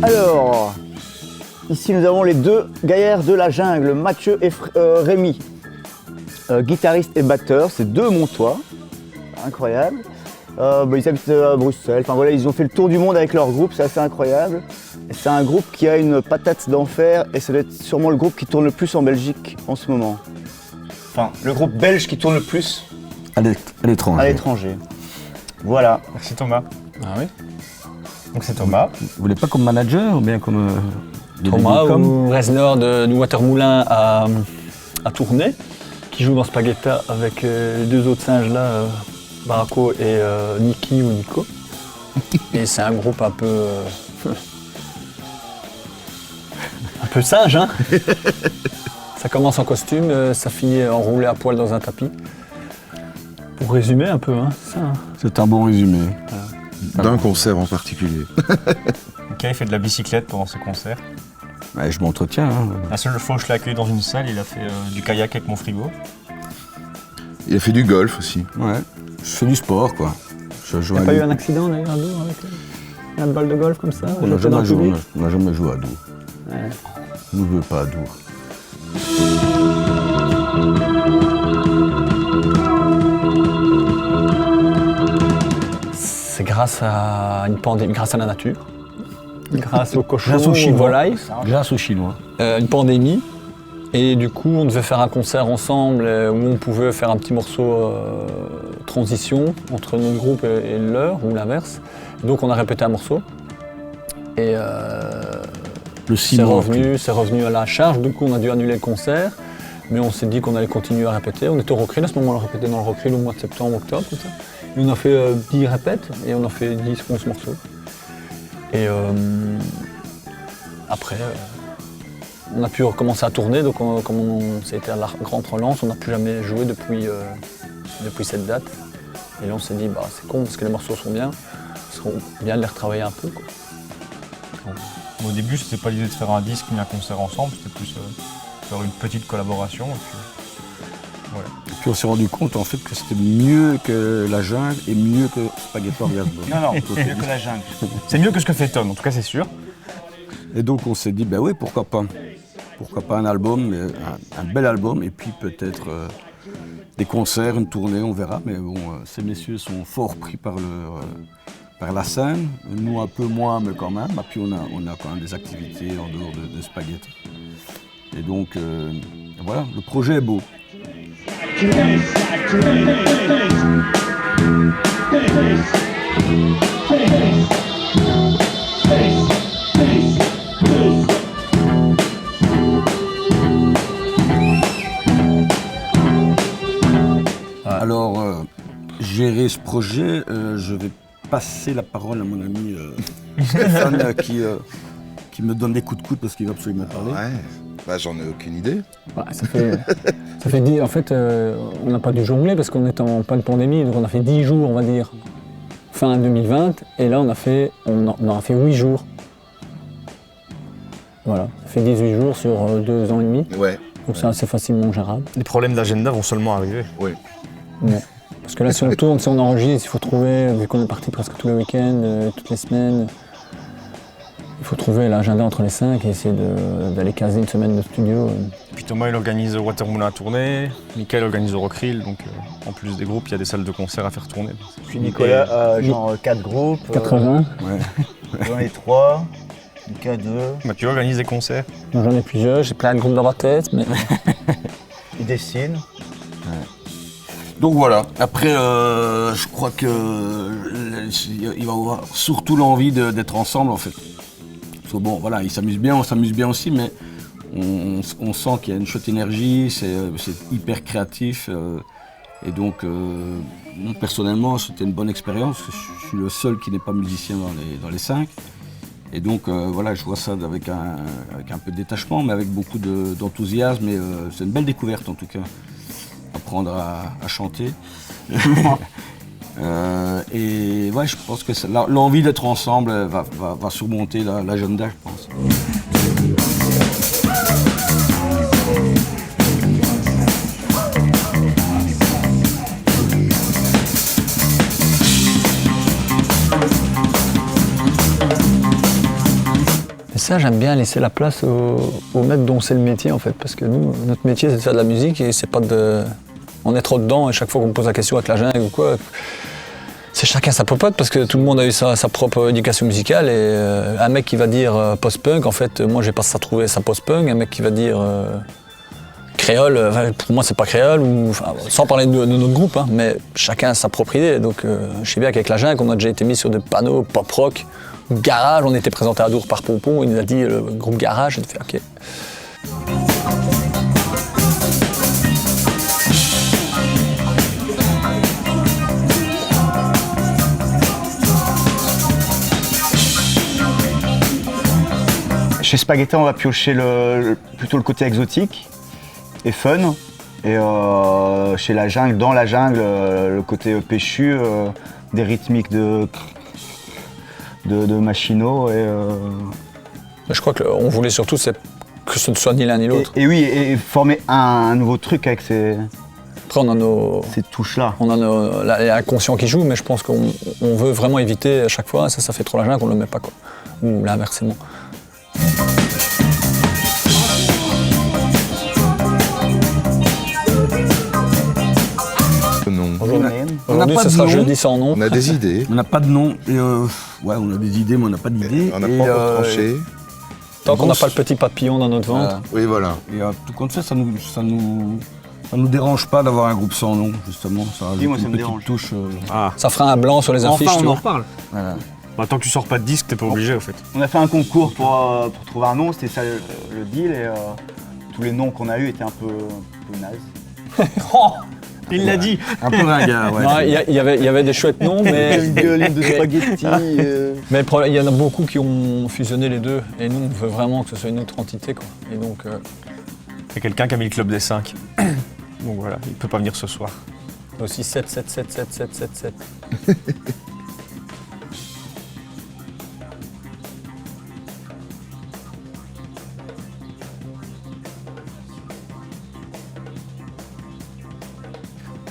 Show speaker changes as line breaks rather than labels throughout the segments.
Alors, ici nous avons les deux gaillards de la jungle, Mathieu et Rémi, guitariste et batteur, c'est deux Montois, incroyable. Ils habitent à Bruxelles, enfin voilà, ils ont fait le tour du monde avec leur groupe, c'est assez incroyable. C'est un groupe qui a une patate d'enfer et ça doit être sûrement le groupe qui tourne le plus en Belgique en ce moment. Enfin, le groupe belge qui tourne le plus
à l'étranger.
Voilà.
Merci Thomas.
Ah oui.
Donc c'est Thomas.
Vous voulez pas comme manager ou bien comme...
Thomas ou Reznor du Watermoulin à Tournai, qui joue dans Spagetta avec les deux autres singes là, Barako et Niki ou Nico. Et c'est un groupe un peu singe, hein. Ça commence en costume, ça finit enroulé à poil dans un tapis. Pour résumer un peu, hein, c'est ça. Hein.
C'est un bon résumé.
D'un concert en particulier.
Mickaël fait de la bicyclette pendant ses concerts.
Ouais, je m'entretiens. Hein.
La seule fois où je l'ai accueilli dans une salle, il a fait du kayak avec mon frigo.
Il a fait du golf aussi.
Ouais, je fais du sport quoi.
Il n'y a pas eu un accident d'ailleurs à Dour avec une balle de golf comme ça?
On n'a jamais joué à Dour.
Ouais.
On ne veut pas à Dour.
C'est grâce à une pandémie, grâce à la nature, grâce aux cochons,
grâce aux Chinois.
volailles,
Grâce aux Chinois.
une pandémie. Et du coup, on devait faire un concert ensemble où on pouvait faire un petit morceau transition entre notre groupe et leur, ou l'inverse. Donc on a répété un morceau. Et c'est revenu à la charge. Du coup, on a dû annuler le concert. Mais on s'est dit qu'on allait continuer à répéter. On était au Rockrill à ce moment-là, on répétait dans le Rockrill au mois de septembre, octobre, comme ça. Et on a fait 10 répètes et on a fait 10-11 morceaux. Et après, on a pu recommencer à tourner, donc c'était à la grande relance, on n'a plus jamais joué depuis cette date. Et là on s'est dit, bah, c'est con parce que les morceaux sont bien, ce serait bien de les retravailler un peu, quoi.
Au début, c'était pas l'idée de faire un disque ni un concert ensemble, c'était plus faire une petite collaboration. Et
puis on s'est rendu compte en fait que c'était mieux que la jungle et mieux que Spaghetti Oriasbo.
Non, mieux que la jungle.
C'est mieux que ce que fait Tom, en tout cas c'est sûr.
Et donc on s'est dit, bah oui, pourquoi pas. Pourquoi pas un album, un bel album, et puis peut-être des concerts, une tournée, on verra. Mais bon, ces messieurs sont fort pris par la scène, nous un peu moins, mais quand même. Et puis on a quand même des activités en dehors de Spaghetti. Et donc voilà, le projet est beau. Alors, gérer ce projet, je vais passer la parole à mon ami Stéphane qui me donne des coups de coude parce qu'il va absolument parler.
Ouais, bah, j'en ai aucune idée.
Bah, ça fait 10, en fait, on n'a pas dû jongler parce qu'on est en pleine pandémie, donc on a fait 10 jours, on va dire, fin 2020, et là on en a fait 8 jours. Voilà, ça fait 18 jours sur 2 ans et demi.
Ouais.
Donc c'est assez facilement gérable.
Les problèmes d'agenda vont seulement arriver.
Oui.
Ouais. Parce que là, si on tourne, si on enregistre, il faut trouver, vu qu'on est parti presque tous les week-ends, toutes les semaines, il faut trouver l'agenda entre les 5 et essayer d'aller caser une semaine de studio.
Et puis Thomas, il organise Watermoulin à tourner, Mickaël organise le Rockrill, donc en plus des groupes, il y a des salles de concert à faire tourner.
Puis Nicolas, genre 4 groupes.
80.
J'en ai 3. Lucas 2.
Mathieu organise des concerts.
J'en ai plusieurs, j'ai plein de groupes dans ma tête, mais...
Il dessine.
Donc voilà, après je crois qu'il va avoir surtout l'envie d'être ensemble en fait. Parce que bon voilà, ils s'amusent bien, on s'amuse bien aussi, mais on sent qu'il y a une chouette énergie, c'est hyper créatif. Et donc moi, personnellement c'était une bonne expérience, je suis le seul qui n'est pas musicien dans les 5. Et donc voilà, je vois ça avec un peu de détachement, mais avec beaucoup d'enthousiasme, et c'est une belle découverte en tout cas. Apprendre à chanter. Et ouais, je pense que l'envie d'être ensemble va surmonter l'agenda, je pense.
Et ça, j'aime bien laisser la place aux maîtres dont c'est le métier en fait, parce que nous, notre métier c'est de faire de la musique et c'est pas de... On est trop dedans et chaque fois qu'on me pose la question avec la jungle ou quoi, c'est chacun sa popote parce que tout le monde a eu sa propre éducation musicale et un mec qui va dire post-punk, en fait, moi j'ai pas ça trouvé ça post-punk, un mec qui va dire créole, pour moi c'est pas créole, ou, enfin, sans parler de notre groupe, hein, mais chacun a sa propre idée. Donc je sais bien qu'avec la jungle, on a déjà été mis sur des panneaux pop-rock, garage, on était présenté à Dour par Pompon, il nous a dit le groupe garage, j'ai fait ok.
Chez Spaghetti, on va piocher plutôt le côté exotique et fun. Et chez la jungle, dans la jungle, le côté péchu, des rythmiques de machinaux.
Je crois qu'on voulait surtout que ce ne soit ni l'un ni l'autre.
Et oui, et former un nouveau truc avec ces
Après, on a
ces touches-là.
on a l'inconscient qui joue, mais je pense qu'on veut vraiment éviter à chaque fois, ça fait trop la jungle qu'on ne le met pas, quoi. Ou l'inversement.
Non.
Aujourd'hui, ce sera jeudi sans nom.
On a des idées.
On n'a pas de nom. Et ouais, on a des idées, mais on n'a pas d'idées.
On n'a
Et,
pas encore tranché.
Tant qu'on n'a pas le petit papillon dans notre ventre.
Oui, voilà.
Et tout compte fait, ça nous dérange pas d'avoir un groupe sans nom, justement. Ça rajoute
moi, ça
une
me
petite
dérange.
touche.
Ah,
Ça fera un blanc sur les affiches,
enfin
tu
on en
vois.
reparle.
Voilà.
Bah, tant que tu sors pas de disque, t'es pas obligé, au fait.
On a fait un concours pour trouver un nom, c'était ça le deal. Et tous les noms qu'on a eus étaient un peu nazes.
Il l'a dit.
Un peu ringard, ouais.
Non, il y avait des chouettes noms, mais
Une gueule de spaghetti.
mais le problème, il y en a beaucoup qui ont fusionné les deux. Et nous, on veut vraiment que ce soit une autre entité, quoi. Et donc,
C'est quelqu'un qui a mis le club des 5. Donc voilà, il peut pas venir ce soir.
aussi 7, 7, 7, 7, 7, 7, 7.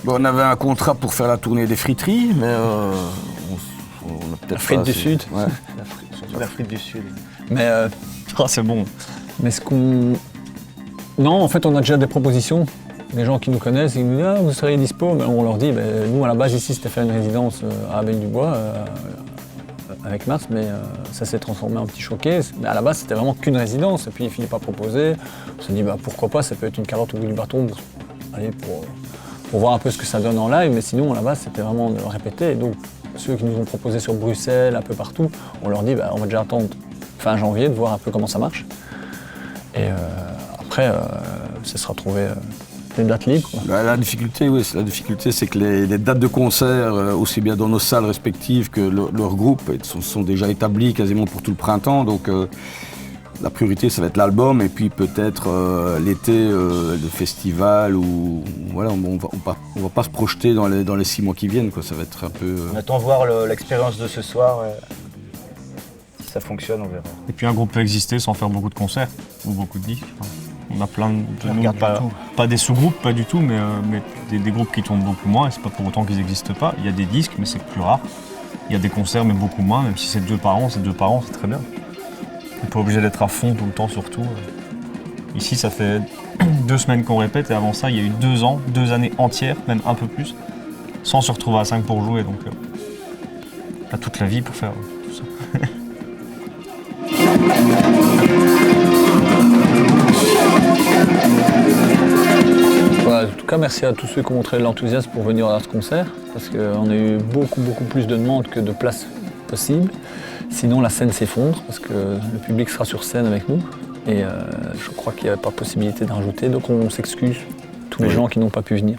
Bon, on avait un contrat pour faire la tournée des friteries, mais on a peut-être
La frite
pas
du
assez-
Sud.
Ouais.
Surtout l'Afrique du Sud.
Mais,
Ah, c'est bon.
mais ce qu'on... Non, en fait, on a déjà des propositions. Des gens qui nous connaissent, ils nous disent « Ah, vous seriez dispo ?» Mais on leur dit « Nous, à la base, ici, c'était faire une résidence à Abeille-du-Bois, avec Mars, mais ça s'est transformé en petit showcase. Mais à la base, c'était vraiment qu'une résidence. Et puis, il finit par proposer. On s'est dit pourquoi pas, ça peut être une carotte au bout du bâton pour voir un peu ce que ça donne en live. Mais sinon, à la base, c'était vraiment de le répéter. Et donc, ceux qui nous ont proposé sur Bruxelles, un peu partout, on leur dit on va déjà attendre fin janvier de voir un peu comment ça marche. Et après, ce sera trouver des dates libres, quoi.
La difficulté, oui, c'est que les dates de concert, aussi bien dans nos salles respectives que leurs groupes, sont déjà établis quasiment pour tout le printemps. Donc la priorité, ça va être l'album et puis peut-être l'été, le festival. Ou voilà, on va pas se projeter dans les 6 mois qui viennent, quoi. Ça va être un peu.
On attend voir l'expérience de ce soir. Si ça fonctionne, on verra.
Et puis un groupe peut exister sans faire beaucoup de concerts ou beaucoup de disques. Enfin, on a plein de nous,
regarde
pas des sous-groupes, pas du tout, mais des groupes qui tournent beaucoup moins. Et c'est pas pour autant qu'ils n'existent pas. Il y a des disques, mais c'est plus rare. Il y a des concerts, mais beaucoup moins. Même si c'est 2 par an, c'est très bien. On n'est pas obligé d'être à fond tout le temps, surtout. Ici, ça fait 2 semaines qu'on répète, et avant ça, il y a eu 2 ans, 2 années entières, même un peu plus, sans se retrouver à 5 pour jouer. Donc, on a toute la vie pour faire tout ça.
Voilà, en tout cas, merci à tous ceux qui ont montré de l'enthousiasme pour venir à ce concert, parce qu'on a eu beaucoup plus de demandes que de places possibles. Sinon, la scène s'effondre, parce que le public sera sur scène avec nous. Et je crois qu'il n'y avait pas possibilité de rajouter, donc on s'excuse tous les gens qui n'ont pas pu venir.